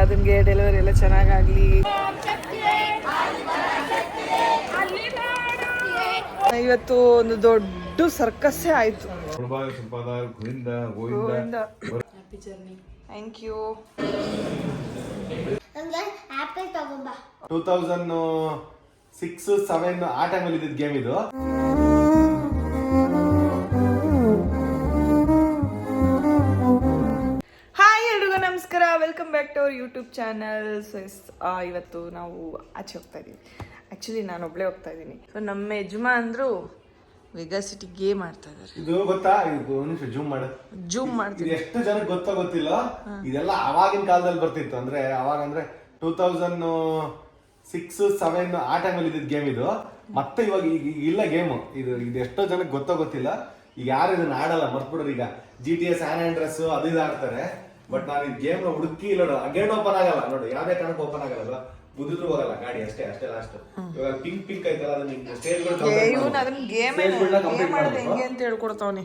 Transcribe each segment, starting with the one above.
ಅದನ್ಗೆ delivery ಎಲ್ಲ ಚೆನ್ನಾಗಾಗಲಿ. ಇವತ್ತು ಒಂದು ದೊಡ್ಡ ಸರ್ಕಸ್ಸೇ ಆಯಿತು. Thank you. 2006-07 ಆ ಟೈಮಲ್ಲಿ ಇದ್ದಿದ್ದ ಗೇಮ್ ಇದು. ಹಾಯ್ ಎಲ್ರಿಗೂ ನಮಸ್ಕಾರ, welcome back to our YouTube channel. So ಇವತ್ತು ನಾವು ಆಚೆ ಹೋಗ್ತಾ ಇದ್ದೀವಿ. ಆ್ಯಕ್ಚುಲಿ ನಾನು ಒಬ್ಬಳೇ ಹೋಗ್ತಾ ಇದ್ದೀನಿ. ಸೊ ನಮ್ಮ ಯಜಮಾನ್ರು ವೆಗಾ ಸಿಟಿ ಗೇಮ್ ಆಡ್ತಾ ಇದ್ದಾರೆ. ಇದು ಗೊತ್ತಾ, ಜೂಮ್ ಮಾಡ್ತೀವಿ. ಎಷ್ಟು ಜನಕ್ಕೆ ಗೊತ್ತಿಲ್ಲ, ಇದೆಲ್ಲ ಅವಾಗಿನ ಕಾಲದಲ್ಲಿ ಬರ್ತಿತ್ತು. ಅಂದ್ರೆ ಅವಾಗ ಅಂದ್ರೆ 2006-07 ಆ ಟೈಮಲ್ಲಿ ಇದ್ದಿದ್ದ ಗೇಮ್ ಇದು. ಮತ್ತೆ ಇವಾಗ ಈಗ ಇಲ್ಲ ಗೇಮ್ ಇದು ಎಷ್ಟೋ ಜನಕ್ಕೆ ಗೊತ್ತಿಲ್ಲ. ಈಗ ಯಾರು ಇದನ್ನ ಆಡಲ್ಲ, ಮರ್ತ್ಬಿಡ್ರಿ. ಈಗ GTA ಸ್ಯಾನ್ ಆಂಡ್ರೆಸ್ ಅದು ಇದು ಆಡ್ತಾರೆ. ಬಟ್ ನಾನು ಈ ಗೇಮ್ ಹುಡುಕಿ ಇಲ್ಲ, ಗೇಟ್ ಓಪನ್ ಆಗಲ್ಲ ನೋಡಿ, ಯಾವ್ದೇ ಕಾರಣಕ್ಕೆ ಓಪನ್ ಆಗಲ್ಲ, ಬುದ್ಧಿದ್ರು ಹೋಗಲ್ಲ ಗಾಡಿ, ಅಷ್ಟೇ ಲಾಸ್ಟ್. ಇವಾಗ ಪಿಂಕ್ ಐತಲ್ಲ, ಅದನ್ನ ಹೆಂಗೆ ಅಂತ ಹೇಳ್ಕೊಡ್ತಾವನಿ.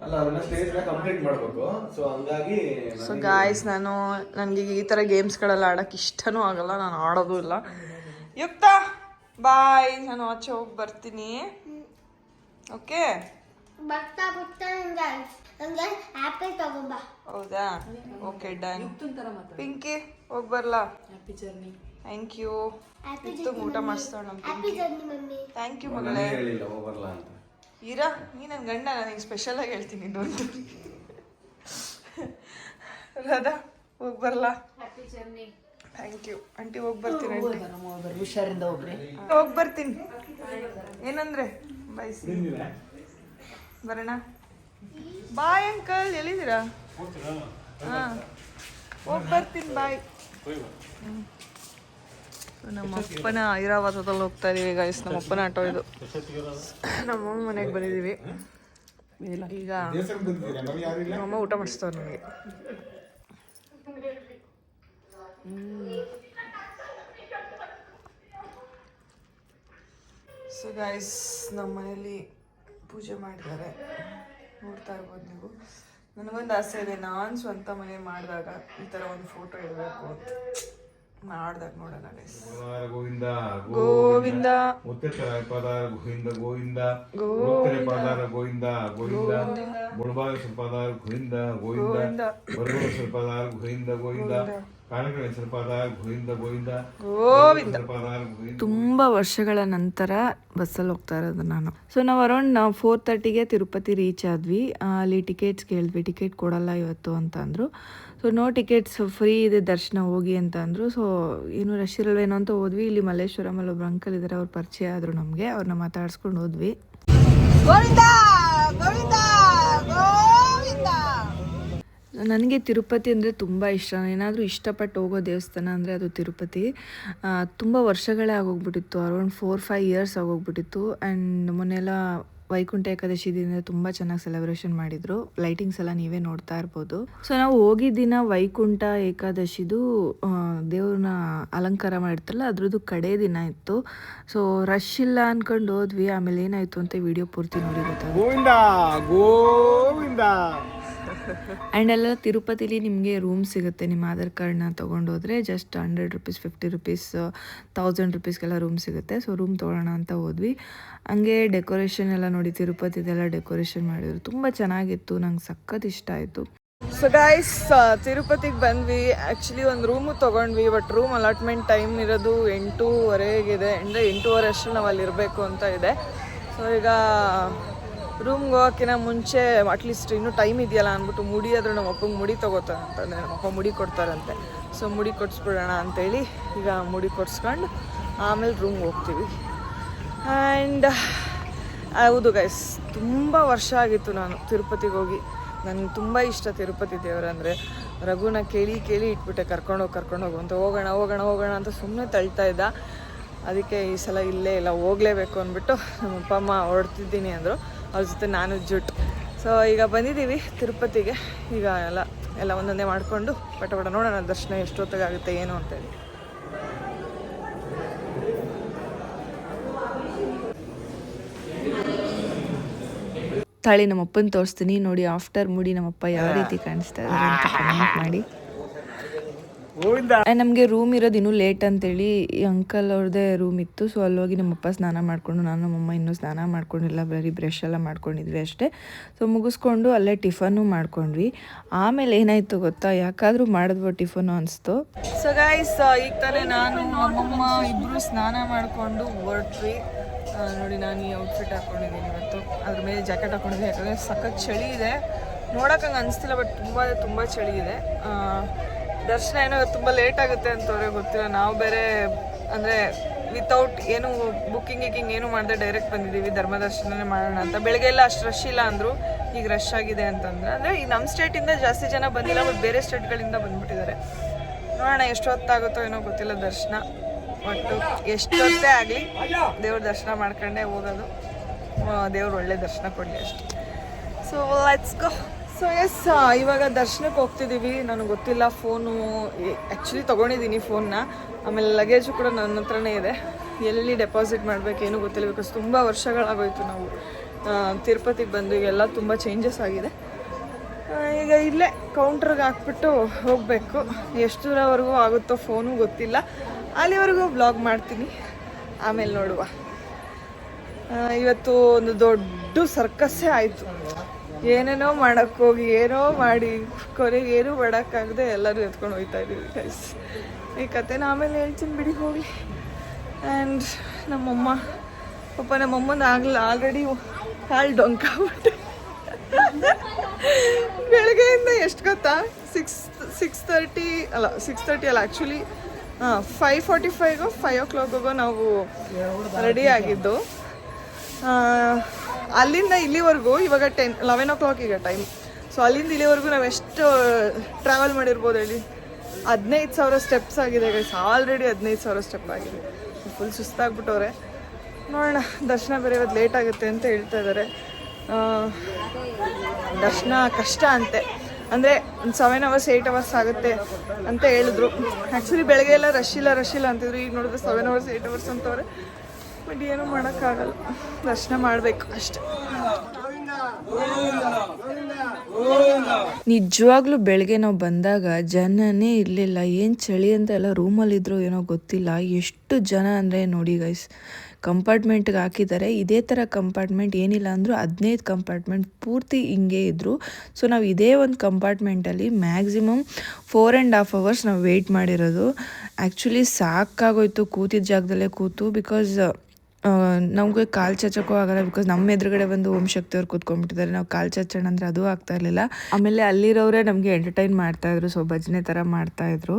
ಅಲ್ಲ, ಅದನ್ನ ಸ್ಟೇಜ್ ಕಂಪ್ಲೀಟ್ ಮಾಡ್ಬೇಕು. ಸೊ ಹಂಗಾಗಿ ಗಾಯ್ಸ್, ನನಗೆ ಈ ತರ ಗೇಮ್ಸ್ಗಳೆಲ್ಲ ಆಡಕ್ಕೆ ಇಷ್ಟನೂ ಆಗಲ್ಲ, ನಾನು ಆಡೋದು ಇಲ್ಲ. ಯುಕ್ತ ಬಾಯ್, ನಾನು ಆಚೆ ಹೋಗಿ ಬರ್ತೀನಿ. ಓಕೆ, ಹೌದಾ? Okay, done. ಪಿಂಕಿ ಹೋಗಿ ಬರ್ಲಾ? Thank you. ಊಟ ಮಾಡಿಸ್ತಾಳ ನಮ್ಮ ಥ್ಯಾಂಕ್ ಯು ಮಗಳೇ. ಇರಾ, ನೀ ನನ್ನ ಗಂಡ, ನನಗೆ ಸ್ಪೆಷಲ್ ಆಗಿ ಹೇಳ್ತೀನಿ ಇನ್ನೊಂದು. ರಾಧಾ ಹೋಗಿ ಬರ್ಲಾ? Thank you aunty. ಹೋಗಿ ಬರ್ತೀನಿ ಆಂಟಿ, ಹುಷಾರಿಂದ ಹೋಗ್ರಿ. ಹೋಗಿ ಬರ್ತೀನಿ. ಏನಂದ್ರೆ ಬೈಸಿ ಬರೋಣ. ಬಾಯ್ ಅಂಕಲ್, ಎಲ್ಲಿದ್ದೀರಾ? ಹಾಂ, ಹೋಗಿ ಬರ್ತೀನಿ, ಬಾಯ್. ನಮ್ಮ ಅಪ್ಪನ ಐರಾವತದಲ್ಲಿ ಹೋಗ್ತಾ ಇದೀವಿ ಗಾಯ್ಸ್. ನಮ್ಮ ಅಪ್ಪನ ಆಟೋ ಇದು. ನಮ್ಮ ಮನೆಗೆ ಬಂದಿದ್ದೀವಿ ಈಗ. ನಮ್ಮಮ್ಮ ಊಟ ಮಾಡಿಸ್ತವ್ರು ನಮಗೆ. ಸೊ ಗಾಯ್ಸ್, ನಮ್ಮ ಮನೇಲಿ ಪೂಜೆ ಮಾಡಿದ್ದಾರೆ, ನೋಡ್ತಾ ಇರ್ಬೋದು ನೀವು. ನನಗೊಂದು ಆಸೆ ಇದೆ, ನಾನು ಸ್ವಂತ ಮನೆ ಮಾಡಿದಾಗ ಈ ಥರ ಒಂದು ಫೋಟೋ ಇಡಬೇಕು ಅಂತ. ಮಾಡ್ದಾಗ ನೋಡೋಣ ಗೈಸ್. ಗೋವಿಂದ ಗೋವಿಂದ ಮುತ್ತೈದೆಯರ ಪಾದಾರ ಗೋವಿಂದ ಗೋವಿಂದ, ಮುತ್ತೈದೆಯರ ಪಾದಾರ ಗೋವಿಂದ ಗೋವಿಂದ, ಮುಳಬಾಗಿಲ ಪಾದಾರ ಗೋವಿಂದ ಗೋವಿಂದ, ಬರಗೂರ ಪಾದಾರ ಗೋವಿಂದ ಗೋವಿಂದ, ಕಾಣಕೇಶ್ವರ ಪಾದಾರ ಗೋವಿಂದ ಗೋವಿಂದ ಗೋವಿಂದ. ತುಂಬ ವರ್ಷಗಳ ನಂತರ ಬಸ್ಸಲ್ಲಿ ಹೋಗ್ತಾ ಇರೋದು ನಾನು. ಸೊ ನಾವು ಅರೌಂಡ್ 4:30ಗೆ ತಿರುಪತಿ ರೀಚ್ ಆದ್ವಿ. ಅಲ್ಲಿ ಟಿಕೆಟ್ಸ್ ಕೇಳಿದ್ವಿ, ಟಿಕೆಟ್ ಕೊಡಲ್ಲ ಇವತ್ತು ಅಂತ ಅಂದರು. ಸೊ ನೋ ಟಿಕೆಟ್ಸ್, ಫ್ರೀ ಇದೆ ದರ್ಶನ, ಹೋಗಿ ಅಂತ ಅಂದರು. ಸೊ ಏನು ರಶ್ ಇರಲ್ವೇನೋ ಅಂತ ಹೋದ್ವಿ. ಇಲ್ಲಿ ಮಲ್ಲೇಶ್ವರಮಲ್ಲಿ ಒಬ್ರು ಅಂಕಲ್ ಇದ್ದಾರೆ, ಅವ್ರು ಪರಿಚಯ ಆದರು ನಮಗೆ. ಅವ್ರನ್ನ ಮಾತಾಡ್ಸ್ಕೊಂಡು ಹೋದ್ವಿ. ನನಗೆ ತಿರುಪತಿ ಅಂದರೆ ತುಂಬ ಇಷ್ಟ. ಏನಾದರೂ ಇಷ್ಟಪಟ್ಟು ಹೋಗೋ ದೇವಸ್ಥಾನ ಅಂದರೆ ಅದು ತಿರುಪತಿ. ತುಂಬ ವರ್ಷಗಳೇ ಆಗೋಗ್ಬಿಟ್ಟಿತ್ತು, ಅರೌಂಡ್ 4-5 ಇಯರ್ಸ್ ಆಗೋಗ್ಬಿಟ್ಟಿತ್ತು. ಆ್ಯಂಡ್ ಮೊನ್ನೆಲ್ಲ ವೈಕುಂಠ ಏಕಾದಶಿ ದಿನ ತುಂಬ ಚೆನ್ನಾಗಿ ಸೆಲೆಬ್ರೇಷನ್ ಮಾಡಿದರು. ಲೈಟಿಂಗ್ಸ್ ಎಲ್ಲ ನೀವೇ ನೋಡ್ತಾ ಇರ್ಬೋದು. ಸೊ ನಾವು ಹೋಗಿದ್ದ ದಿನ ವೈಕುಂಠ ಏಕಾದಶಿದು ದೇವ್ರನ್ನ ಅಲಂಕಾರ ಮಾಡಿರ್ತಾರಲ್ಲ, ಅದ್ರದ್ದು ಕಡೆ ದಿನ ಇತ್ತು. ಸೊ ರಶ್ ಇಲ್ಲ ಅಂದ್ಕೊಂಡು ಹೋದ್ವಿ. ಆಮೇಲೆ ಏನಾಯಿತು ಅಂತ ವಿಡಿಯೋ ಪೂರ್ತಿ ನೋಡಿ ಗೊತ್ತಾಗುತ್ತೆ. ಆ್ಯಂಡ್ ಎಲ್ಲ ತಿರುಪತಿಲಿ ನಿಮಗೆ ರೂಮ್ ಸಿಗುತ್ತೆ. ನಿಮ್ಮ ಆಧಾರ್ ಕಾರ್ಡ್ನ ತೊಗೊಂಡೋದ್ರೆ ಜಸ್ಟ್ 100 ರೂಪೀಸ್, 50 ರೂಪೀಸ್, 1000 ರೂಪೀಸ್ಗೆಲ್ಲ ರೂಮ್ ಸಿಗುತ್ತೆ. ಸೊ ರೂಮ್ ತೊಗೊಳ್ಳೋಣ ಅಂತ ಹೋದ್ವಿ. ಹಂಗೆ ಡೆಕೋರೇಷನ್ ಎಲ್ಲ ನೋಡಿ, ತಿರುಪತಿದೆಲ್ಲ ಡೆಕೋರೇಷನ್ ಮಾಡಿದ್ರು, ತುಂಬ ಚೆನ್ನಾಗಿತ್ತು. ನಂಗೆ ಸಖತ್ ಇಷ್ಟ ಆಯಿತು. ಸೊ ಗೈಸ್, ತಿರುಪತಿಗೆ ಬಂದ್ವಿ. ಆ್ಯಕ್ಚುಲಿ ಒಂದು ರೂಮು ತೊಗೊಂಡ್ವಿ, ಬಟ್ ರೂಮ್ ಅಲಾಟ್ಮೆಂಟ್ ಟೈಮ್ ಇರೋದು 8:30 ಅಂದರೆ 8:30 ಅಷ್ಟರಲ್ಲಿ ನಾವು ಅಲ್ಲಿ ಇರಬೇಕು ಅಂತ ಇದೆ. ಸೊ ಈಗ ರೂಮ್ಗೆ ಹೋಗೋಕ್ಕಿಂತ ಮುಂಚೆ ಅಟ್ಲೀಸ್ಟ್ ಇನ್ನೂ ಟೈಮ್ ಇದೆಯಲ್ಲ ಅಂದ್ಬಿಟ್ಟು ಮುಡಿ ಆದರೂ ನಮ್ಮ ಅಪ್ಪಂಗೆ ಮುಡಿ ತೊಗೋತಾರಂತಂದರೆ ನಮ್ಮ ಅಪ್ಪ ಮುಡಿ ಕೊಡ್ತಾರಂತೆ. ಸೊ ಮುಡಿ ಕೊಡಿಸ್ಬಿಡೋಣ ಅಂತೇಳಿ ಈಗ ಮುಡಿ ಕೊಡಿಸ್ಕೊಂಡು ಆಮೇಲೆ ರೂಮ್ಗೆ ಹೋಗ್ತೀವಿ. ಆ್ಯಂಡ್ ಹೌದು ಗೈಸ್, ತುಂಬ ವರ್ಷ ಆಗಿತ್ತು ನಾನು ತಿರುಪತಿಗೆ ಹೋಗಿ. ನನಗೆ ತುಂಬ ಇಷ್ಟ ತಿರುಪತಿ ದೇವರಂದರೆ. ರಘುನ ಕೇಳಿ ಇಟ್ಬಿಟ್ಟೆ, ಕರ್ಕೊಂಡೋಗಿ ಅಂತ ಹೋಗೋಣ ಅಂತ ಸುಮ್ಮನೆ ತಳ್ತಾ ಇದ್ದ. ಅದಕ್ಕೆ ಈ ಸಲ ಇಲ್ಲೇ ಇಲ್ಲ, ಹೋಗಲೇಬೇಕು ಅಂದ್ಬಿಟ್ಟು ನಮ್ಮ ಅಪ್ಪ ಅಮ್ಮ ಹೊರಡ್ತಿದ್ದೀನಿ ಅಂದರು. ಅವ್ರ ಜೊತೆ ನಾನು ಜುಟ್ಟು. ಸೊ ಈಗ ಬಂದಿದ್ದೀವಿ ತಿರುಪತಿಗೆ. ಈಗ ಎಲ್ಲ ಒಂದೊಂದೇ ಮಾಡಿಕೊಂಡು ಪಟ ನೋಡೋಣ ದರ್ಶನ ಎಷ್ಟೊತ್ತಿಗಾಗುತ್ತೆ ಏನು ಅಂತೇಳಿ. ತಾಳಿ ನಮ್ಮಪ್ಪನ ತೋರಿಸ್ತೀನಿ ನೋಡಿ. ಆಫ್ಟರ್ ಮುಡಿ ನಮ್ಮಪ್ಪ ಯಾವ ರೀತಿ ಕಾಣಿಸ್ತಾ ಇದ್ದಾರೆ ಅಂತ ಕಮೆಂಟ್ ಮಾಡಿ. ನಮಗೆ ರೂಮ್ ಇರೋದು ಇನ್ನೂ ಲೇಟ್ ಅಂತೇಳಿ ಈ ಅಂಕಲ್ ಅವ್ರದ್ದೇ ರೂಮ್ ಇತ್ತು. ಸೊ ಅಲ್ಲೋಗಿ ನಮ್ಮಪ್ಪ ಸ್ನಾನ ಮಾಡಿಕೊಂಡು ನಾನು ನಮ್ಮಮ್ಮ ಇನ್ನೂ ಸ್ನಾನ ಮಾಡ್ಕೊಂಡಿಲ್ಲ, ಬರೀ ಬ್ರಷ್ ಎಲ್ಲ ಮಾಡ್ಕೊಂಡಿದ್ವಿ ಅಷ್ಟೇ. ಸೊ ಮುಗಿಸ್ಕೊಂಡು ಅಲ್ಲೇ ಟಿಫನ್ನು ಮಾಡ್ಕೊಂಡ್ವಿ. ಆಮೇಲೆ ಏನಾಯಿತು ಗೊತ್ತಾ, ಯಾಕಾದರೂ ಮಾಡಿದ್ವೋ ಟಿಫನ್ನು ಅನಿಸ್ತು. ಸೊ ಗೈಸ್, ಈಗ ತಾನೇ ನಾನು ನಮ್ಮಮ್ಮ ಇಬ್ಬರು ಸ್ನಾನ ಮಾಡಿಕೊಂಡು ಹೊರಟ್ವಿ. ನೋಡಿ, ನಾನು ಈ ಔಟ್ಫಿಟ್ ಹಾಕ್ಕೊಂಡಿದ್ದೀನಿ ಇವತ್ತು. ಅದ್ರ ಮೇಲೆ ಜಾಕೆಟ್ ಹಾಕ್ಕೊಂಡಿದ್ದೀನಿ, ಯಾಕಂದರೆ ಸಖತ್ ಚಳಿ ಇದೆ. ನೋಡೋಕ್ಕಂಗೆ ಅನಿಸ್ತಿಲ್ಲ, ಬಟ್ ತುಂಬ ಚಳಿ ಇದೆ. ದರ್ಶನ ಏನೋ ತುಂಬ ಲೇಟ್ ಆಗುತ್ತೆ ಅಂತವ್ರೆ, ಗೊತ್ತಿಲ್ಲ. ನಾವು ಬೇರೆ ಅಂದರೆ ವಿತೌಟ್ ಏನು ಬುಕ್ಕಿಂಗ್ ಏನು ಮಾಡದೆ ಡೈರೆಕ್ಟ್ ಬಂದಿದ್ದೀವಿ, ಧರ್ಮ ದರ್ಶನನೇ ಮಾಡೋಣ ಅಂತ. ಬೆಳಗ್ಗೆ ಎಲ್ಲ ಅಷ್ಟು ರಶ್ ಇಲ್ಲ ಅಂದರು, ಈಗ ರಶ್ ಆಗಿದೆ ಅಂತಂದ್ರೆ. ಅಂದರೆ ಈ ನಮ್ಮ ಸ್ಟೇಟಿಂದ ಜಾಸ್ತಿ ಜನ ಬಂದಿಲ್ಲ, ಬಟ್ ಬೇರೆ ಸ್ಟೇಟ್ಗಳಿಂದ ಬಂದುಬಿಟ್ಟಿದ್ದಾರೆ. ನೋಡೋಣ ಎಷ್ಟೊತ್ತಾಗುತ್ತೋ ಏನೋ ಗೊತ್ತಿಲ್ಲ ದರ್ಶನ. ಒಟ್ಟು ಎಷ್ಟೊತ್ತೇ ಆಗಲಿ ದೇವ್ರ ದರ್ಶನ ಮಾಡ್ಕೊಂಡೇ ಹೋಗೋದು. ದೇವ್ರು ಒಳ್ಳೆ ದರ್ಶನ ಕೊಡಲಿ ಅಷ್ಟೇ. So let's go. So yes, ಇವಾಗ ದರ್ಶನಕ್ಕೆ ಹೋಗ್ತಿದ್ದೀವಿ. ನನಗೆ ಗೊತ್ತಿಲ್ಲ, ಫೋನು ಆ್ಯಕ್ಚುಲಿ ತೊಗೊಂಡಿದ್ದೀನಿ ಫೋನ್ನ. ಆಮೇಲೆ ಲಗೇಜು ಕೂಡ ನನ್ನ ಹತ್ರನೇ ಇದೆ. ಎಲ್ಲಿ ಡೆಪಾಸಿಟ್ ಮಾಡಬೇಕು ಏನೂ ಗೊತ್ತಿಲ್ಲ, ಬಿಕಾಸ್ ತುಂಬ ವರ್ಷಗಳಾಗೋಯ್ತು ನಾವು ತಿರುಪತಿಗೆ ಬಂದು. ಈಗೆಲ್ಲ ತುಂಬ ಚೇಂಜಸ್ ಆಗಿದೆ. ಈಗ ಇಲ್ಲೇ ಕೌಂಟ್ರಿಗೆ ಹಾಕ್ಬಿಟ್ಟು ಹೋಗಬೇಕು. ಎಷ್ಟು ದೂರವರೆಗೂ ಆಗುತ್ತೋ ಫೋನು ಗೊತ್ತಿಲ್ಲ. ಅಲ್ಲಿವರೆಗೂ ಬ್ಲಾಗ್ ಮಾಡ್ತೀನಿ, ಆಮೇಲೆ ನೋಡುವ. ಇವತ್ತು ಒಂದು ದೊಡ್ಡ ಸರ್ಕಸ್ಸೇ ಆಯಿತು. ಏನೇನೋ ಮಾಡೋಕ್ಕೋಗಿ ಏನೋ ಮಾಡಿ ಕೊನೆಗೆ ಏನೂ ಮಾಡೋಕ್ಕಾಗದೆ ಎಲ್ಲರೂ ಎತ್ಕೊಂಡು ಹೋಗ್ತಾ ಇದ್ದೀವಿ ಗೈಸ್. ಈ ಕಥೆನ ಆಮೇಲೆ ಹೇಳ್ತೀನಿ ಬಿಡಿ, ಹೋಗಿ. ಆ್ಯಂಡ್ ನಮ್ಮಮ್ಮಂದು ಆಲ್ರೆಡಿ ಕಾಲು ಡೊಂಕಾಗ್ಬಿಟ್ಟು ಬೆಳಗ್ಗೆಯಿಂದ ಎಷ್ಟು ಗೊತ್ತಾ, 6:30 ಅಲ್ಲ ಆ್ಯಕ್ಚುಲಿ 5:45ಗೋ 5 o'clockಗೋ ನಾವು ರೆಡಿ ಆಗಿದ್ದು. ಅಲ್ಲಿಂದ ಇಲ್ಲಿವರೆಗೂ ಇವಾಗ 11 o'clock ಈಗ ಟೈಮ್. ಸೊ ಅಲ್ಲಿಂದ ಇಲ್ಲಿವರೆಗೂ ನಾವು ಎಷ್ಟು ಟ್ರಾವೆಲ್ ಮಾಡಿರ್ಬೋದು ಹೇಳಿ? 15,000 ಸ್ಟೆಪ್ಸ್ ಆಗಿದೆ ಗೈಸ್. ಆಲ್ರೆಡಿ 15,000 ಸ್ಟೆಪ್ ಆಗಿದೆ. ಫುಲ್ ಸುಸ್ತಾಗ್ಬಿಟ್ಟವ್ರೆ. ನೋಡೋಣ, ದರ್ಶನ ಬೇರೆ ಇವತ್ತು ಲೇಟ್ ಆಗುತ್ತೆ ಅಂತ ಹೇಳ್ತಾ ಇದ್ದಾರೆ. ದರ್ಶನ ಕಷ್ಟ ಅಂತೆ, ಅಂದರೆ ಒಂದು 7 hours 8 hours ಆಗುತ್ತೆ ಅಂತ ಹೇಳಿದ್ರು. ಆ್ಯಕ್ಚುಲಿ ಬೆಳಗ್ಗೆ ಎಲ್ಲ ರಶ್ ಇಲ್ಲ ಅಂತಿದ್ರು. ಈಗ ನೋಡಿದ್ರೆ 7 hours 8 hours ಅಂತವ್ರೆ. ಬಟ್ ಏನೂ ಮಾಡೋಕ್ಕಾಗಲ್ಲ, ದರ್ಶನ ಮಾಡಬೇಕು ಅಷ್ಟೆ. ನಿಜವಾಗ್ಲೂ ಬೆಳಗ್ಗೆ ನಾವು ಬಂದಾಗ ಜನನೇ ಇರಲಿಲ್ಲ. ಏನು ಚಳಿ ಅಂತ ಎಲ್ಲ ರೂಮಲ್ಲಿದ್ರು ಏನೋ ಗೊತ್ತಿಲ್ಲ. ಎಷ್ಟು ಜನ ಅಂದರೆ ನೋಡಿ ಗೈಸ್, ಕಂಪಾರ್ಟ್ಮೆಂಟ್ಗೆ ಹಾಕಿದ್ದಾರೆ. ಇದೇ ಥರ ಕಂಪಾರ್ಟ್ಮೆಂಟ್ ಏನಿಲ್ಲ ಅಂದರೂ 15 ಕಂಪಾರ್ಟ್ಮೆಂಟ್ ಪೂರ್ತಿ ಹಿಂಗೆ ಇದ್ದರು. ಸೊ ನಾವು ಇದೇ ಒಂದು ಕಂಪಾರ್ಟ್ಮೆಂಟಲ್ಲಿ ಮ್ಯಾಕ್ಸಿಮಮ್ 4.5 hours ನಾವು ವೆಯ್ಟ್ ಮಾಡಿರೋದು. ಆ್ಯಕ್ಚುಲಿ ಸಾಕಾಗೋಯ್ತು ಕೂತಿದ್ದ ಜಾಗದಲ್ಲೇ ಕೂತು. ಬಿಕಾಸ್ ನಮಗೆ ಕಾಲು ಚಾಚಕ್ಕೂ ಆಗಲ್ಲ, ಬಿಕಾಸ್ ನಮ್ಮ ಎದುರುಗಡೆ ಬಂದು ಓಂ ಶಕ್ತಿ ಅವ್ರು ಕೂತ್ಕೊಂಡ್ಬಿಟ್ಟಿದ್ದಾರೆ. ನಾವು ಕಾಲು ಚಾಚೋಣ ಅಂದರೆ ಅದೂ ಆಗ್ತಾ ಇರಲಿಲ್ಲ. ಆಮೇಲೆ ಅಲ್ಲಿರೋರೇ ನಮಗೆ ಎಂಟರ್ಟೈನ್ ಮಾಡ್ತಾಯಿದ್ರು. ಸೊ ಭಜನೆ ಥರ ಮಾಡ್ತಾಯಿದ್ರು.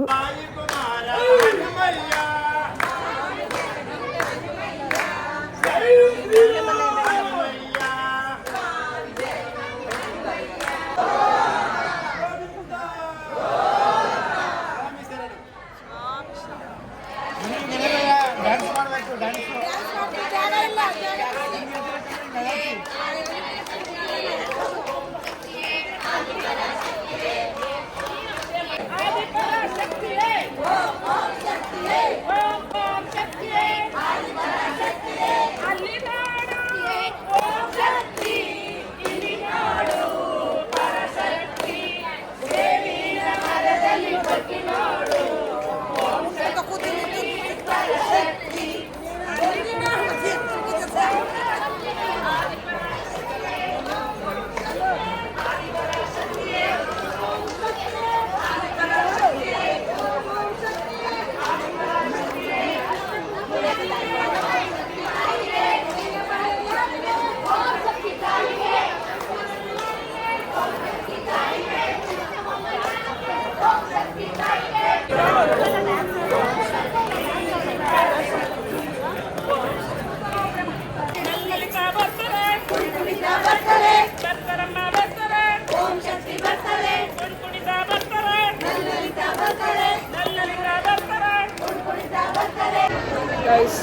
ಗೈಸ್,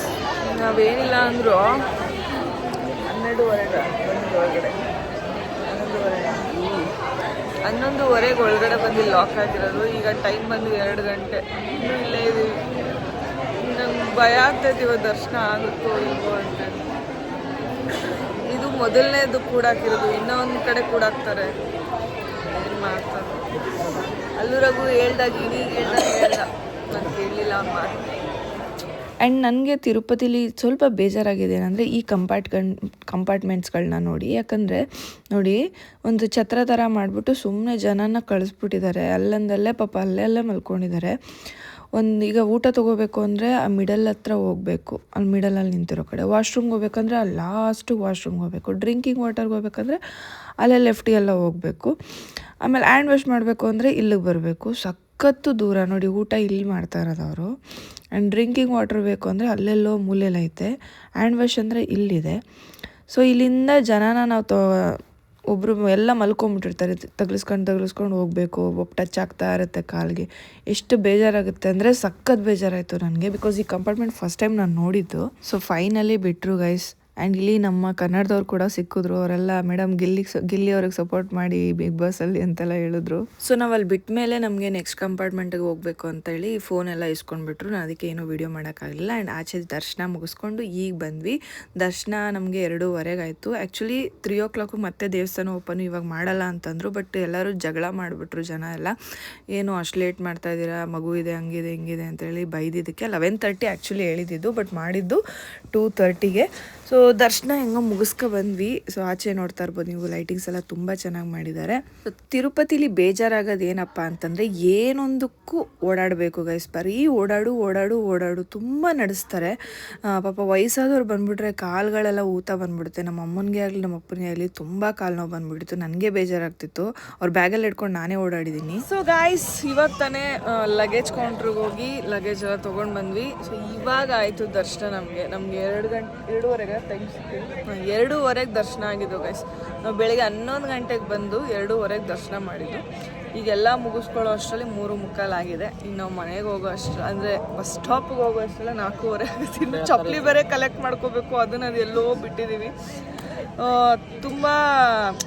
ನಾವೇನಿಲ್ಲ ಅಂದರೂ 12:30 ಒಳಗಡೆ 11:30 ಒಳಗಡೆ ಬಂದು ಲಾಕ್ ಆಗಿರೋದು. ಈಗ ಟೈಮ್ ಬಂದು 2 ಗಂಟೆ. ಇನ್ನೂ ಇಲ್ಲೇ ಇದೀವಿ. ನಂಗೆ ಭಯ ಆಗ್ತೈತಿ ಇವತ್ತು ದರ್ಶನ ಆಗುತ್ತೋ ಇಲ್ವೋ ಅಂತ. ಇದು ಮೊದಲನೇದು ಕೂಡಾಕಿರೋದು, ಇನ್ನೂ ಒಂದು ಕಡೆ ಕೂಡಾಕ್ತಾರೆ. ಏನು ಮಾಡ್ತಾರೆ ಅಲ್ಲೂರಾಗೂ ಹೇಳ್ದಾಗ ಹೇಳ್ದ ನಾನು ಕೇಳಲಿಲ್ಲ ಅವ್ನ ಮಾತು. ಆ್ಯಂಡ್ ನನಗೆ ತಿರುಪತಿಲಿ ಸ್ವಲ್ಪ ಬೇಜಾರಾಗಿದೆ ಏನಂದರೆ ಈ ಕಂಪಾರ್ಟ್ಮೆಂಟ್ಸ್ಗಳನ್ನ ನೋಡಿ. ಯಾಕಂದರೆ ನೋಡಿ, ಒಂದು ಛತ್ರ ಥರ ಮಾಡಿಬಿಟ್ಟು ಸುಮ್ಮನೆ ಜನನ ಕಳಿಸ್ಬಿಟ್ಟಿದ್ದಾರೆ. ಅಲ್ಲಂದಲ್ಲೇ ಪಾಪ ಅಲ್ಲೇ ಮಲ್ಕೊಂಡಿದ್ದಾರೆ. ಈಗ ಊಟ ತೊಗೋಬೇಕು ಅಂದರೆ ಆ ಮಿಡಲ್ ಹತ್ರ ಹೋಗಬೇಕು, ಅಲ್ಲಿ ಮಿಡಲಲ್ಲಿ ನಿಂತಿರೋ ಕಡೆ. ವಾಶ್ರೂಮ್ಗೆ ಹೋಗ್ಬೇಕಂದ್ರೆ ಅಲ್ಲಿ ಲಾಸ್ಟಿಗೆ ವಾಶ್ರೂಮ್ಗೆ ಹೋಗಬೇಕು. ಡ್ರಿಂಕಿಂಗ್ ವಾಟರ್ಗೆ ಹೋಗ್ಬೇಕಂದ್ರೆ ಅಲ್ಲೇ ಲೆಫ್ಟಿಗೆಲ್ಲ ಹೋಗಬೇಕು. ಆಮೇಲೆ ಹ್ಯಾಂಡ್ ವಾಶ್ ಮಾಡಬೇಕು ಅಂದರೆ ಇಲ್ಲಿಗೆ ಬರಬೇಕು. ಸಖತ್ತು ದೂರ ನೋಡಿ. ಊಟ ಇಲ್ಲಿ ಮಾಡ್ತಾ ಇರೋದು ಅವರು. ಆ್ಯಂಡ್ ಡ್ರಿಂಕಿಂಗ್ ವಾಟರ್ ಬೇಕು ಅಂದರೆ ಅಲ್ಲೆಲ್ಲೋ ಮೂಲೆಯಲ್ಲೈತೆ. ಹ್ಯಾಂಡ್ ವಾಶ್ ಅಂದರೆ ಇಲ್ಲಿದೆ. ಸೊ ಇಲ್ಲಿಂದ ಜನನ ನಾವು ಒಬ್ಬರು ಎಲ್ಲ ಮಲ್ಕೊಂಬಿಟ್ಟಿರ್ತಾರೆ. ತಗಲಿಸ್ಕೊಂಡು ಹೋಗಬೇಕು. ಒಬ್ಬ ಟಚ್ ಆಗ್ತಾ ಇರುತ್ತೆ ಕಾಲಿಗೆ. ಎಷ್ಟು ಬೇಜಾರಾಗುತ್ತೆ ಅಂದರೆ ಸಖತ್ ಬೇಜಾರಾಯಿತು ನನಗೆ. ಬಿಕಾಸ್ ಈ ಕಂಪಾರ್ಟ್ಮೆಂಟ್ ಫಸ್ಟ್ ಟೈಮ್ ನಾನು ನೋಡಿದ್ದು. ಸೊ ಫೈನಲಿ ಬಿಟ್ಟರು ಗೈಸ್. ಆ್ಯಂಡ್ ಇಲ್ಲಿ ನಮ್ಮ ಕನ್ನಡದವ್ರು ಕೂಡ ಸಿಕ್ಕಿದ್ರು. ಅವರೆಲ್ಲ ಮೇಡಮ್ ಗಿಲ್ಲಿ ಅವ್ರಿಗೆ ಸಪೋರ್ಟ್ ಮಾಡಿ ಬಿಗ್ ಬಾಸಲ್ಲಿ ಅಂತೆಲ್ಲ ಹೇಳಿದ್ರು. ಸೊ ನಾವು ಅಲ್ಲಿ ಬಿಟ್ಟ ಮೇಲೆ ನಮಗೆ ನೆಕ್ಸ್ಟ್ ಕಂಪಾರ್ಟ್ಮೆಂಟಿಗೆ ಹೋಗಬೇಕು ಅಂತೇಳಿ ಫೋನೆಲ್ಲ ಇಸ್ಕೊಂಡ್ಬಿಟ್ರು. ನಾನು ಅದಕ್ಕೆ ಏನೂ ವೀಡಿಯೋ ಮಾಡೋಕ್ಕಾಗಲಿಲ್ಲ. ಆ್ಯಂಡ್ ಆಚೆ ದರ್ಶನ ಮುಗಿಸ್ಕೊಂಡು ಈಗ ಬಂದ್ವಿ. ದರ್ಶನ ನಮಗೆ 2:15 ಆಯಿತು. ಆ್ಯಕ್ಚುಲಿ 3 o'clock ಮತ್ತೆ ದೇವಸ್ಥಾನ ಓಪನ್ ಇವಾಗ ಮಾಡಲ್ಲ ಅಂತಂದರು. ಬಟ್ ಎಲ್ಲರೂ ಜಗಳ ಮಾಡಿಬಿಟ್ರು ಜನ ಎಲ್ಲ. ಏನು ಅಷ್ಟು ಲೇಟ್ ಮಾಡ್ತಾ ಇದ್ದೀರಾ, ಮಗು ಇದೆ, ಹಂಗಿದೆ ಹಿಂಗಿದೆ ಅಂತೇಳಿ ಬೈದಿದ್ದಕ್ಕೆ 11:30 ಆ್ಯಕ್ಚುಲಿ ಹೇಳಿದ್ದು. ಬಟ್ ಮಾಡಿದ್ದು 2:30ಗೆ. ಸೊ ದರ್ಶನ ಹೆಂಗೋ ಮುಗಿಸ್ಕೊ ಬಂದ್ವಿ. ಸೊ ಆಚೆ ನೋಡ್ತಾ ಇರ್ಬೋದು ನೀವು, ಲೈಟಿಂಗ್ಸ್ ಎಲ್ಲ ತುಂಬ ಚೆನ್ನಾಗಿ ಮಾಡಿದ್ದಾರೆ. ಸೊ ತಿರುಪತಿಲಿ ಬೇಜಾರಾಗೋದು ಏನಪ್ಪ ಅಂತಂದರೆ ಏನೊಂದಕ್ಕೂ ಓಡಾಡಬೇಕು ಗೈಸ್. ಬರೀ ಓಡಾಡು ತುಂಬ ನಡೆಸ್ತಾರೆ. ಪಾಪ ವಯಸ್ಸಾದವ್ರು ಬಂದುಬಿಟ್ರೆ ಕಾಲುಗಳೆಲ್ಲ ಊತ ಬಂದುಬಿಡುತ್ತೆ. ನಮ್ಮ ಅಮ್ಮನಿಗೆ ಆಗಲಿ ನಮ್ಮ ಅಪ್ಪನಿಗೆ ಆಗಲಿ ತುಂಬ ಕಾಲು ನೋವು ಬಂದುಬಿಡ್ತು. ನನಗೆ ಬೇಜಾರಾಗ್ತಿತ್ತು. ಅವ್ರ ಬ್ಯಾಗಲ್ಲಿ ಇಟ್ಕೊಂಡು ನಾನೇ ಓಡಾಡಿದ್ದೀನಿ. ಸೊ ಗಾಯ್ಸ್, ಇವಾಗ ತಾನೇ ಲಗೇಜ್ ಕೌಂಟ್ರಿಗೆ ಹೋಗಿ ಲಗೇಜ್ ಎಲ್ಲ ತೊಗೊಂಡು ಬಂದ್ವಿ. ಸೊ ಇವಾಗ ಆಯಿತು ದರ್ಶನ. ನಮಗೆ 2:30 ಟೈಮ್ ಸಿಕ್ಕಿದೆ. 2:15 ದರ್ಶನ ಆಗಿದ್ದು ಗೈಸ್. ನಾವು ಬೆಳಿಗ್ಗೆ 11 ಗಂಟೆಗೆ ಬಂದು 2:15 ದರ್ಶನ ಮಾಡಿದ್ದು. ಈಗೆಲ್ಲ ಮುಗಿಸ್ಕೊಳ್ಳೋ ಅಷ್ಟರಲ್ಲಿ 3:45 ಆಗಿದೆ. ಈಗ ನಾವು ಮನೆಗೆ ಹೋಗೋ ಅಷ್ಟು ಅಂದರೆ ಬಸ್ ಸ್ಟಾಪಿಗೆ ಹೋಗೋ ಅಷ್ಟೆಲ್ಲ 4:15 ಆಗುತ್ತೆ. ಇನ್ನು ಚಪ್ಪಲಿ ಬೇರೆ ಕಲೆಕ್ಟ್ ಮಾಡ್ಕೋಬೇಕು, ಅದನ್ನು ಎಲ್ಲೋ ಬಿಟ್ಟಿದ್ದೀವಿ. ತುಂಬ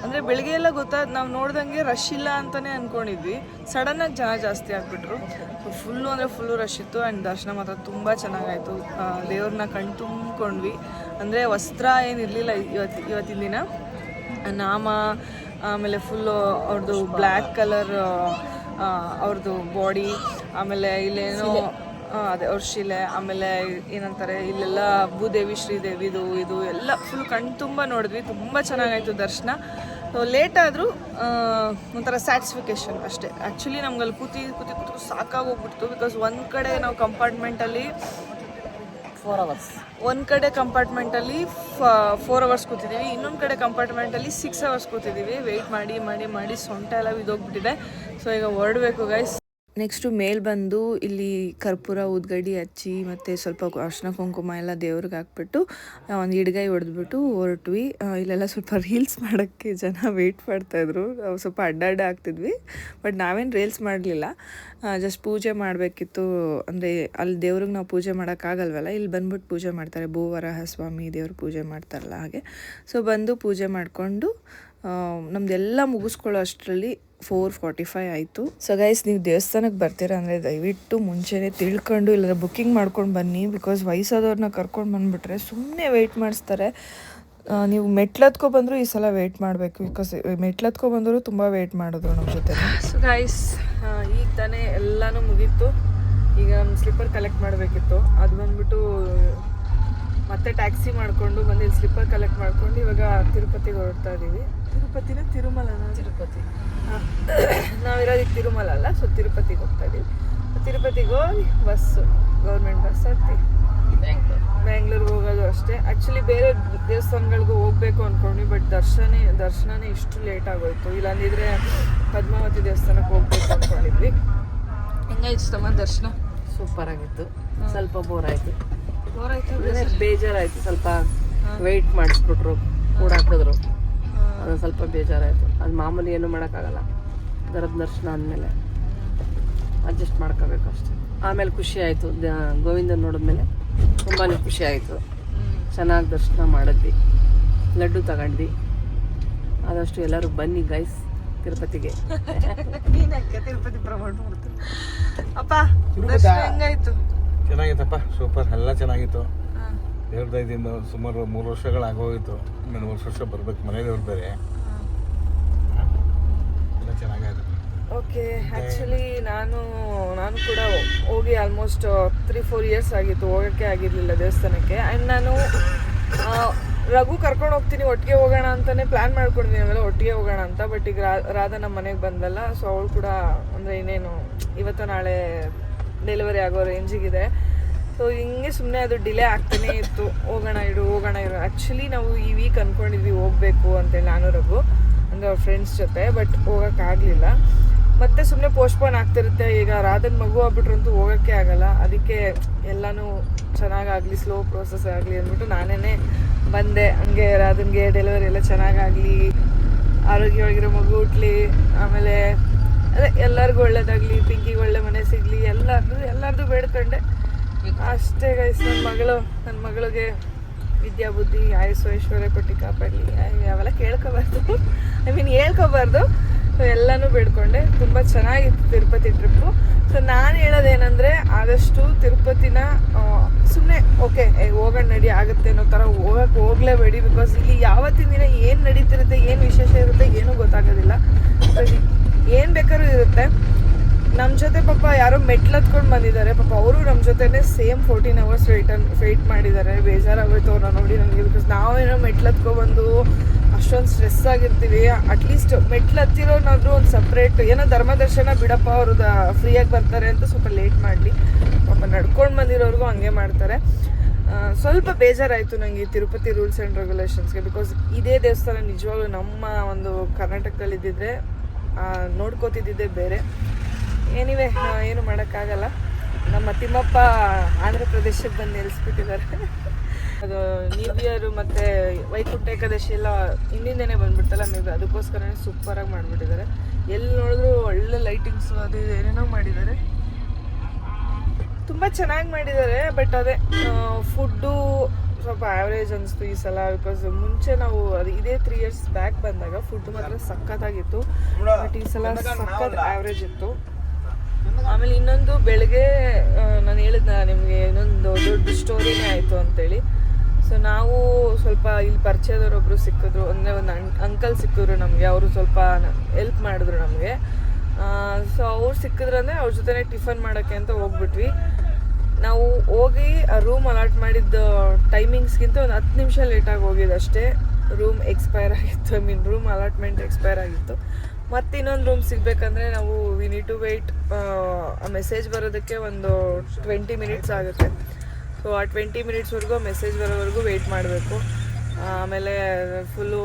ಅಂದರೆ ಬೆಳಿಗ್ಗೆ ಎಲ್ಲ ನಾವು ನೋಡ್ದಂಗೆ ರಶ್ ಇಲ್ಲ ಅಂತಲೇ ಅಂದ್ಕೊಂಡಿದ್ವಿ. ಸಡನ್ನಾಗಿ ಜನ ಜಾಸ್ತಿ ಆಗಿಬಿಟ್ರು. ಫುಲ್ಲು ಅಂದರೆ ಫುಲ್ಲು ರಶ್ ಇತ್ತು. ಆ್ಯಂಡ್ ದರ್ಶನ ಮಾತ್ರ ತುಂಬ ಚೆನ್ನಾಗಾಯಿತು. ದೇವ್ರನ್ನ ಕಣ್ ತುಂಬಿಕೊಂಡ್ವಿ. ಅಂದರೆ ವಸ್ತ್ರ ಏನಿರಲಿಲ್ಲ ಇವತ್ತಿನ ದಿನ. ನಾಮ, ಆಮೇಲೆ ಫುಲ್ಲು ಅವ್ರದ್ದು ಬ್ಲ್ಯಾಕ್ ಕಲರ್ ಅವ್ರದ್ದು ಬಾಡಿ, ಆಮೇಲೆ ಇಲ್ಲೇನೋ ಅದೇ ಅವ್ರ ಶಿಲೆ, ಆಮೇಲೆ ಏನಂತಾರೆ ಇಲ್ಲೆಲ್ಲ ಭೂದೇವಿ ಶ್ರೀದೇವಿದು ಇದು ಎಲ್ಲ ಫುಲ್ ಕಣ್ ತುಂಬ ನೋಡಿದ್ವಿ. ತುಂಬ ಚೆನ್ನಾಗಾಯಿತು ದರ್ಶನ. ಲೇಟ್ ಆದರೂ ಒಂಥರ ಸ್ಯಾಟಿಸ್ಫಿಕೇಷನ್ ಅಷ್ಟೇ. Actually ನಮ್ಗಲ್ಲಿ Kuthi ಸಾಕಾಗೋಗ್ಬಿಡ್ತು. ಬಿಕಾಸ್ ಒಂದು ಕಡೆ ನಾವು ಕಂಪಾರ್ಟ್ಮೆಂಟಲ್ಲಿ 4 hours, ಒಂದು ಕಡೆ ಕಂಪಾರ್ಟ್ಮೆಂಟಲ್ಲಿ 4 hours ಕೂತಿದ್ದೀವಿ, ಇನ್ನೊಂದು ಕಡೆ ಕಂಪಾರ್ಟ್ಮೆಂಟಲ್ಲಿ 6 hours ಕೂತಿದ್ದೀವಿ. ವೆಯ್ಟ್ ಮಾಡಿ ಸೊಂಟ ಎಲ್ಲ ಬಿದ್ದೋಗ್ಬಿಟ್ಟಿದೆ. ಸೊ ಈಗ ಹೊರಡಬೇಕು ಗೈಸ್. ನೆಕ್ಸ್ಟು ಮೇಲೆ ಬಂದು ಇಲ್ಲಿ ಕರ್ಪೂರ ಊದ್ಗಡ್ಡಿ ಹಚ್ಚಿ ಮತ್ತು ಸ್ವಲ್ಪ ಅರ್ಶಿನ ಕುಂಕುಮ ಎಲ್ಲ ದೇವ್ರಿಗೆ ಹಾಕ್ಬಿಟ್ಟು ಒಂದು ಇಡ್ಗಾಯಿ ಹೊಡೆದ್ಬಿಟ್ಟು ಹೊರಟ್ವಿ. ಇಲ್ಲೆಲ್ಲ ಸ್ವಲ್ಪ ರೀಲ್ಸ್ ಮಾಡೋಕ್ಕೆ ಜನ ವೆಯ್ಟ್ ಮಾಡ್ತಾಯಿದ್ರು. ಸ್ವಲ್ಪ ಅಡ್ಡಾಡ ಆಗ್ತಿದ್ವಿ. ಬಟ್ ನಾವೇನು ರೀಲ್ಸ್ ಮಾಡಲಿಲ್ಲ, ಜಸ್ಟ್ ಪೂಜೆ ಮಾಡಬೇಕಿತ್ತು. ಅಂದರೆ ಅಲ್ಲಿ ದೇವ್ರಿಗೆ ನಾವು ಪೂಜೆ ಮಾಡೋಕ್ಕಾಗಲ್ವಲ್ಲ, ಇಲ್ಲಿ ಬಂದ್ಬಿಟ್ಟು ಪೂಜೆ ಮಾಡ್ತಾರೆ. ಭೂವರಾಹ ಸ್ವಾಮಿ ದೇವ್ರ ಪೂಜೆ ಮಾಡ್ತಾರಲ್ಲ ಹಾಗೆ. ಸೊ ಬಂದು ಪೂಜೆ ಮಾಡಿಕೊಂಡು ನಮ್ಮದೆಲ್ಲ ಮುಗಿಸ್ಕೊಳ್ಳೋ ಅಷ್ಟರಲ್ಲಿ 4:45 ಆಯಿತು. ಸೊ ಗೈಸ್, ನೀವು ದೇವಸ್ಥಾನಕ್ಕೆ ಬರ್ತೀರಾ ಅಂದರೆ ದಯವಿಟ್ಟು ಮುಂಚೆನೇ ತಿಳ್ಕೊಂಡು ಇಲ್ಲಾಂದರೆ ಬುಕ್ಕಿಂಗ್ ಮಾಡ್ಕೊಂಡು ಬನ್ನಿ. ಬಿಕಾಸ್ ವಯಸ್ಸಾದವ್ರನ್ನ ಕರ್ಕೊಂಡು ಬಂದುಬಿಟ್ರೆ ಸುಮ್ಮನೆ ವೆಯ್ಟ್ ಮಾಡಿಸ್ತಾರೆ. ನೀವು ಮೆಟ್ಲತ್ಕೊ ಬಂದರೂ ಈ ಸಲ ವೆಯ್ಟ್ ಮಾಡಬೇಕು. ಬಿಕಾಸ್ ಮೆಟ್ಲತ್ಕೊ ಬಂದರೂ ತುಂಬ ವೆಯ್ಟ್ ಮಾಡಿದ್ರು ನಮ್ಮ ಜೊತೆ. ಸೊ ಗೈಸ್, ಈಗ ತಾನೇ ಎಲ್ಲನೂ ಮುಗೀತು. ಈಗ ನಮ್ಮ ಸ್ಲಿಪ್ಪರ್ ಕಲೆಕ್ಟ್ ಮಾಡಬೇಕಿತ್ತು. ಅದು ಬಂದುಬಿಟ್ಟು ಮತ್ತೆ ಟ್ಯಾಕ್ಸಿ ಮಾಡಿಕೊಂಡು ಬಂದು ಇಲ್ಲಿ ಸ್ಲಿಪ್ಪರ್ ಕಲೆಕ್ಟ್ ಮಾಡ್ಕೊಂಡು ಇವಾಗ ತಿರುಪತಿಗೆ ಹೊರಡ್ತಾ ಇದ್ದೀವಿ. ತಿರುಮಲನ ತಿರುಪತಿ ನಾವಿರೋದಕ್ಕೆ ತಿರುಮಲ ಅಲ್ಲ. ಸೊ ತಿರುಪತಿಗೆ ಹೋಗ್ತಾ ಇದ್ದೀವಿ. ತಿರುಪತಿಗೆ ಹೋಗಿ ಬಸ್ಸು, ಗೌರ್ಮೆಂಟ್ ಬಸ್ ಹತ್ತಿ ಬ್ಯಾಂಗ್ಳೂರ್ಗೆ ಹೋಗೋದು ಅಷ್ಟೇ. ಆ್ಯಕ್ಚುಲಿ ಬೇರೆ ದೇವಸ್ಥಾನಗಳಿಗೂ ಹೋಗಬೇಕು ಅಂದ್ಕೊಂಡ್ವಿ. ಬಟ್ ದರ್ಶನನೇ ಇಷ್ಟು ಲೇಟ್ ಆಗೋಯ್ತು. ಇಲ್ಲಾಂದಿದ್ರೆ ಪದ್ಮಾವತಿ ದೇವಸ್ಥಾನಕ್ಕೆ ಹೋಗ್ಬೇಕು ಅಂದ್ಕೊಂಡಿದ್ವಿ. ಹೆಂಗಾಯ್ತು ದರ್ಶನ? ಸೂಪರ್ ಆಗಿತ್ತು. ಸ್ವಲ್ಪ ಬೋರ್ ಆಯಿತು, ಬೇಜಾರಾಯಿತು. ಸ್ವಲ್ಪ ವೆಯ್ಟ್ ಮಾಡಿಸ್ಬಿಟ್ರು, ಕೂಡ ಹಾಕಿದ್ರು. ಅದು ಸ್ವಲ್ಪ ಬೇಜಾರಾಯಿತು. ಅದು ಮಾಮೂಲಿ ಏನೂ ಮಾಡೋಕ್ಕಾಗಲ್ಲ. ದರ್ಶನ ಅಂದಮೇಲೆ ಅಡ್ಜಸ್ಟ್ ಮಾಡ್ಕೋಬೇಕು ಅಷ್ಟೇ. ಆಮೇಲೆ ಖುಷಿ ಆಯಿತು. ಗೋವಿಂದ ನೋಡಿದ್ಮೇಲೆ ತುಂಬಾ ಖುಷಿ ಆಯಿತು. ಚೆನ್ನಾಗಿ ದರ್ಶನ ಮಾಡಿದ್ವಿ, ಲಡ್ಡು ತಗೊಂಡ್ವಿ. ಆದಷ್ಟು ಎಲ್ಲರೂ ಬನ್ನಿ ಗೈಸ್ ತಿರುಪತಿಗೆ. ತಿರುಪತಿ ಪ್ರಮೋಟ್ ಮಾಡ್ತೀನಿ. ಅಪ್ಪ ದರ್ಶನ ಹೆಂಗಾಯ್ತು? ಚೆನ್ನಾಗಿತ್ತಪ್ಪ, ಸೂಪರ್. ಎಲ್ಲ ಚೆನ್ನಾಗಿತ್ತು. ದೇವ್ರ ದಯದಿಂದ ಸುಮಾರು 3 ವರ್ಷಗಳಾಗೋಗಿತ್ತು. ಇನ್ನೊಂದು ವರ್ಷ ಬರ್ಬೇಕು. ಮನೆ ದೇವ್ರು ಬೇರೆ ಎಲ್ಲ ಚೆನ್ನಾಗಾಯ್ತು. ಓಕೆ, ಆ್ಯಕ್ಚುಲಿ ನಾನು ಕೂಡ ಹೋಗಿ ಆಲ್ಮೋಸ್ಟ್ 3-4 ಇಯರ್ಸ್ ಆಗಿತ್ತು, ಹೋಗೋಕ್ಕೆ ಆಗಿರಲಿಲ್ಲ ದೇವಸ್ಥಾನಕ್ಕೆ. ಆ್ಯಂಡ್ ನಾನು ರಘು ಕರ್ಕೊಂಡು ಹೋಗ್ತೀನಿ, ಒಟ್ಟಿಗೆ ಹೋಗೋಣ ಅಂತಲೇ ಪ್ಲ್ಯಾನ್ ಮಾಡ್ಕೊಂಡಿದ್ದೀನಿ, ಆಮೇಲೆ ಒಟ್ಟಿಗೆ ಹೋಗೋಣ ಅಂತ. ಬಟ್ ಈಗ ರಾಧಾ ನಮ್ಮ ಮನೆಗೆ ಬಂದಲ್ಲ, ಸೊ ಅವಳು ಕೂಡ ಅಂದರೆ ಇನ್ನೇನು ಇವತ್ತು ನಾಳೆ ಡೆಲಿವರಿ ಆಗೋ ರೇಂಜಿಗಿದೆ. ಸೊ ಹಿಂಗೆ ಸುಮ್ಮನೆ ಅದು ಡಿಲೇ ಆಗ್ತಾನೇ ಇತ್ತು, ಹೋಗೋಣ ಇರು. ಆ್ಯಕ್ಚುಲಿ ನಾವು ಈ ವೀಕ್ ಅಂದ್ಕೊಂಡಿದ್ವಿ ಹೋಗಬೇಕು ಅಂತೇಳಿ, ನಾನು ರಘು ಅಂದರೆ ಅವ್ರ ಫ್ರೆಂಡ್ಸ್ ಜೊತೆ. ಬಟ್ ಹೋಗೋಕ್ಕಾಗಲಿಲ್ಲ, ಮತ್ತೆ ಸುಮ್ಮನೆ ಪೋಸ್ಟ್ಪೋನ್ ಆಗ್ತಿರುತ್ತೆ. ಈಗ ರಾಧನ್ ಮಗು ಆಗ್ಬಿಟ್ರಂತೂ ಹೋಗೋಕ್ಕೆ ಆಗಲ್ಲ. ಅದಕ್ಕೆ ಎಲ್ಲನೂ ಚೆನ್ನಾಗಾಗಲಿ, ಸ್ಲೋ ಪ್ರೋಸೆಸ್ ಆಗಲಿ ಅಂದ್ಬಿಟ್ಟು ನಾನೇ ಬಂದೆ. ಹಂಗೆ ರಾಧನ್ಗೆ ಡೆಲಿವರಿ ಎಲ್ಲ ಚೆನ್ನಾಗಾಗಲಿ, ಆರೋಗ್ಯವಾಗಿರೋ ಮಗು ಹುಟ್ಲಿ, ಆಮೇಲೆ ಅದೇ ಎಲ್ಲರಿಗೂ ಒಳ್ಳೇದಾಗಲಿ, ಪಿಂಕಿಗೆ ಒಳ್ಳೆ ಮನೆ ಸಿಗಲಿ, ಎಲ್ಲರದು ಬೇಡ್ಕೊಂಡೆ ಅಷ್ಟೇ ಗೈಸ್. ನನ್ನ ಮಗಳಿಗೆ ವಿದ್ಯಾ ಬುದ್ಧಿ ಆಯುಸ್ಸು ಐಶ್ವರ್ಯ ಕೊಟ್ಟು ಕಾಪಾಡಲಿ. ಅವೆಲ್ಲ ಕೇಳ್ಕೊಬಾರ್ದು, ಹೇಳ್ಕೊಬಾರ್ದು. ಸೊ ಎಲ್ಲನೂ ಬೇಡ್ಕೊಂಡೆ. ತುಂಬ ಚೆನ್ನಾಗಿತ್ತು ತಿರುಪತಿ ಟ್ರಿಪ್ಪು. ಸೊ ನಾನು ಹೇಳೋದೇನೆಂದರೆ, ಆದಷ್ಟು ತಿರುಪತಿನ ಸುಮ್ಮನೆ ಓಕೆ ಹೋಗೋಣ ನಡಿ ಆಗುತ್ತೆ ಅನ್ನೋ ಥರ ಹೋಗಲೇಬೇಡಿ. ಬಿಕಾಸ್ ಇಲ್ಲಿ ಯಾವತ್ತಿನ ದಿನ ಏನು ನಡೀತಿರುತ್ತೆ, ಏನು ವಿಶೇಷ ಇರುತ್ತೆ ಏನೂ ಗೊತ್ತಾಗೋದಿಲ್ಲ. ಏನು ಬೇಕಾದ್ರೂ ಇರುತ್ತೆ. ನಮ್ಮ ಜೊತೆ ಪಾಪ ಯಾರೋ ಮೆಟ್ಲು ಹತ್ಕೊಂಡು ಬಂದಿದ್ದಾರೆ, ಪಾಪ ಅವರು ನಮ್ಮ ಜೊತೆನೇ ಸೇಮ್ 14 hours ವೆಯ್ಟ್ ಮಾಡಿದ್ದಾರೆ. ಬೇಜಾರಾಗೋಯ್ತು ಅವ್ರನ್ನ ನೋಡಿ ನನಗೆ. ಬಿಕಾಸ್ ನಾವೇನೋ ಮೆಟ್ಲು ಹತ್ಕೊಬಂದು ಅಷ್ಟೊಂದು ಸ್ಟ್ರೆಸ್ ಆಗಿರ್ತೀವಿ. ಅಟ್ಲೀಸ್ಟ್ ಮೆಟ್ಲು ಹತ್ತಿರೋನಾದ್ರೂ ಒಂದು ಸಪ್ರೇಟ್ ಏನೋ ಧರ್ಮದರ್ಶನ ಬಿಡಪ್ಪ, ಅವ್ರದ್ದು ಫ್ರೀಯಾಗಿ ಬರ್ತಾರೆ ಅಂತ ಸ್ವಲ್ಪ ಲೇಟ್ ಮಾಡಲಿ. ಪಾಪ ನಡ್ಕೊಂಡು ಬಂದಿರೋರ್ಗೂ ಹಂಗೆ ಮಾಡ್ತಾರೆ. ಸ್ವಲ್ಪ ಬೇಜಾರಾಯಿತು ನನಗೆ ತಿರುಪತಿ ರೂಲ್ಸ್ ಆ್ಯಂಡ್ ರೆಗ್ಯುಲೇಷನ್ಸ್ಗೆ. ಬಿಕಾಸ್ ಇದೇ ದೇವಸ್ಥಾನ ನಿಜವಾಗ್ಲೂ ನಮ್ಮ ಒಂದು ಕರ್ನಾಟಕದಲ್ಲಿದ್ದಿದ್ರೆ ನೋಡ್ಕೋತಿದ್ದಿದ್ದೆ ಬೇರೆ. ಏನಿವೆ ಏನು ಮಾಡೋಕ್ಕಾಗಲ್ಲ. ನಮ್ಮ ತಿಮ್ಮಪ್ಪ ಆಂಧ್ರ ಪ್ರದೇಶಕ್ಕೆ ಬಂದು ನಿಲ್ಲಿಸ್ಬಿಟ್ಟಿದ್ದಾರೆ. ಅದು ನ್ಯೂ ಇಯರ್ ಮತ್ತು ವೈಕುಂಠ ಏಕಾದಶಿ ಎಲ್ಲ ಹಿಂದಿಂದೇನೆ ಬಂದ್ಬಿಡ್ತಲ್ಲ, ಮೇ ಬಿ ಅದಕ್ಕೋಸ್ಕರನೇ ಸೂಪರಾಗಿ ಮಾಡಿಬಿಟ್ಟಿದ್ದಾರೆ. ಎಲ್ಲಿ ನೋಡಿದ್ರು ಒಳ್ಳೆ ಲೈಟಿಂಗ್ಸು ಅದು ಏನೇನೋ ಮಾಡಿದ್ದಾರೆ, ತುಂಬ ಚೆನ್ನಾಗಿ ಮಾಡಿದ್ದಾರೆ. ಬಟ್ ಅದೇ ಫುಡ್ಡು ಸ್ವಲ್ಪ ಆ್ಯಾವ್ರೇಜ್ ಅನಿಸ್ತು ಈ ಸಲ. ಬಿಕಾಸ್ ಮುಂಚೆ ನಾವು ಇದೇ 3 years ಬ್ಯಾಕ್ ಬಂದಾಗ ಫುಡ್ ಮಾತ್ರ ಸಖತ್ತಾಗಿತ್ತು. ಬಟ್ ಈ ಸಲ ಸಖತ್ ಆ್ಯಾವ್ರೇಜ್ ಇತ್ತು. ಆಮೇಲೆ ಇನ್ನೊಂದು ಬೆಳಗ್ಗೆ ನಾನು ಹೇಳಿದ್ನ ನಿಮಗೆ, ಇನ್ನೊಂದು ದೊಡ್ಡ ಸ್ಟೋರಿನೇ ಆಯಿತು ಅಂತೇಳಿ. ಸೊ ನಾವು ಸ್ವಲ್ಪ ಇಲ್ಲಿ ಪರಿಚಯದವರೊಬ್ಬರು ಸಿಕ್ಕಿದ್ರು, ಅಂದರೆ ಒಂದು ಅಂಕಲ್ ಸಿಕ್ಕಿದ್ರು ನಮಗೆ. ಅವರು ಸ್ವಲ್ಪ ಹೆಲ್ಪ್ ಮಾಡಿದ್ರು ನಮಗೆ. ಸೊ ಅವ್ರು ಸಿಕ್ಕಿದ್ರಂದರೆ ಅವ್ರ ಜೊತೆ ಟಿಫನ್ ಮಾಡೋಕ್ಕೆ ಅಂತ ಹೋಗ್ಬಿಟ್ವಿ. ನಾವು ಹೋಗಿ ಆ ರೂಮ್ ಅಲಾಟ್ ಮಾಡಿದ್ದ ಟೈಮಿಂಗ್ಸ್ಗಿಂತ ಒಂದು 10 ನಿಮಿಷ ಲೇಟಾಗಿ ಹೋಗಿದ್ದಷ್ಟೇ. ರೂಮ್ ಎಕ್ಸ್ಪೈರ್ ಆಗಿತ್ತು, ರೂಮ್ ಅಲಾಟ್ಮೆಂಟ್ ಎಕ್ಸ್ಪೈರ್ ಆಗಿತ್ತು. ಮತ್ತು ಇನ್ನೊಂದು ರೂಮ್ ಸಿಗಬೇಕಂದ್ರೆ ನಾವು ವಿ ನೀಡ್ ಟು ವೆಯ್ಟ್. ಆ ಮೆಸೇಜ್ ಬರೋದಕ್ಕೆ ಒಂದು 20 minutes ಆಗುತ್ತೆ. ಸೊ ಆ 20 minutesವರೆಗೂ ಮೆಸೇಜ್ ಬರೋವರೆಗೂ ವೆಯ್ಟ್ ಮಾಡಬೇಕು. ಆಮೇಲೆ ಫುಲ್ಲು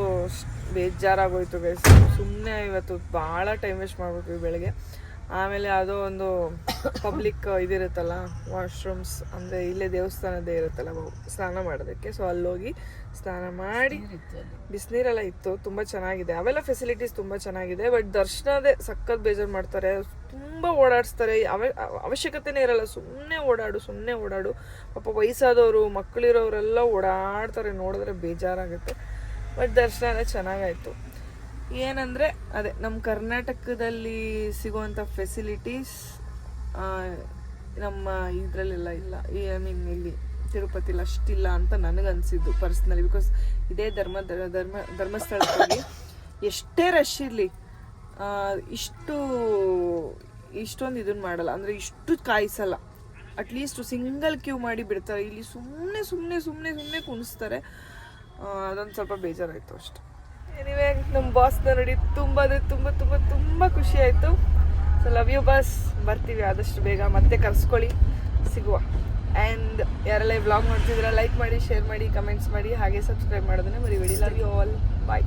ಬೇಜಾರಾಗೋಯ್ತು ಗೈಸ್. ಸುಮ್ಮನೆ ಇವತ್ತು ಭಾಳ ಟೈಮ್ ವೇಸ್ಟ್ ಮಾಡ್ಬಿಟ್ವಿ ಬೆಳಗ್ಗೆ. ಆಮೇಲೆ ಯಾವುದೋ ಒಂದು ಪಬ್ಲಿಕ್ ಇದಿರುತ್ತಲ್ಲ, ವಾಶ್ರೂಮ್ಸ್ ಅಂದರೆ ಇಲ್ಲೇ ದೇವಸ್ಥಾನದೇ ಇರುತ್ತಲ್ಲ ಸ್ನಾನ ಮಾಡೋದಕ್ಕೆ. ಸೊ ಅಲ್ಲೋಗಿ ಸ್ನಾನ ಮಾಡಿ, ಬಿಸಿನೀರೆಲ್ಲ ಇತ್ತು, ತುಂಬ ಚೆನ್ನಾಗಿದೆ. ಅವೆಲ್ಲ ಫೆಸಿಲಿಟೀಸ್ ತುಂಬ ಚೆನ್ನಾಗಿದೆ. ಬಟ್ ದರ್ಶನದೇ ಸಖತ್ ಬೇಜಾರು ಮಾಡ್ತಾರೆ, ತುಂಬ ಓಡಾಡಿಸ್ತಾರೆ. ಅವಶ್ಯಕತೆನೇ ಇರಲ್ಲ, ಸುಮ್ಮನೆ ಓಡಾಡು. ಪಾಪ ವಯಸ್ಸಾದವರು ಮಕ್ಕಳಿರೋರೆಲ್ಲ ಓಡಾಡ್ತಾರೆ, ನೋಡಿದ್ರೆ ಬೇಜಾರಾಗುತ್ತೆ. ಬಟ್ ದರ್ಶನ ಎಲ್ಲ ಚೆನ್ನಾಗಾಯಿತು. ಏನಂದರೆ ಅದೇ ನಮ್ಮ ಕರ್ನಾಟಕದಲ್ಲಿ ಸಿಗುವಂಥ ಫೆಸಿಲಿಟೀಸ್ ನಮ್ಮ ಇದರಲ್ಲೆಲ್ಲ ಇಲ್ಲ. ಇಲ್ಲಿ ತಿರುಪತಿಲಿ ಅಷ್ಟಿಲ್ಲ ಅಂತ ನನಗನ್ಸಿದ್ದು ಪರ್ಸ್ನಲಿ. ಬಿಕಾಸ್ ಇದೇ ಧರ್ಮಸ್ಥಳದಲ್ಲಿ ಎಷ್ಟೇ ರಶ್ ಇರಲಿ ಇಷ್ಟೊಂದು ಇದನ್ನು ಮಾಡಲ್ಲ, ಅಂದರೆ ಇಷ್ಟು ಕಾಯಿಸಲ್ಲ. ಅಟ್ಲೀಸ್ಟ್ ಸಿಂಗಲ್ ಕ್ಯೂ ಮಾಡಿ ಬಿಡ್ತಾರೆ. ಇಲ್ಲಿ ಸುಮ್ಮನೆ ಕುಣಿಸ್ತಾರೆ. ಅದೊಂದು ಸ್ವಲ್ಪ ಬೇಜಾರಾಯಿತು ಅಷ್ಟೆ. ಎನಿವೇ ನಮ್ಮ ಬಾಸ್ನ ನೋಡಿ ತುಂಬ ಖುಷಿ ಆಯಿತು. So love you boss. ಬರ್ತೀವಿ ಆದಷ್ಟು ಬೇಗ, ಮತ್ತೆ ಕರೆಸ್ಕೊಳ್ಳಿ, ಸಿಗುವ. ಆ್ಯಂಡ್ ಯಾರೆಲ್ಲ ವ್ಲಾಗ್ ಮಾಡ್ತಿದ್ರೆ ಲೈಕ್ ಮಾಡಿ, ಶೇರ್ ಮಾಡಿ, ಕಮೆಂಟ್ಸ್ ಮಾಡಿ, ಹಾಗೆ ಸಬ್ಸ್ಕ್ರೈಬ್ ಮಾಡೋದನ್ನೇ ಮರಿಬೇಡಿ. Love you all. ಬಾಯ್.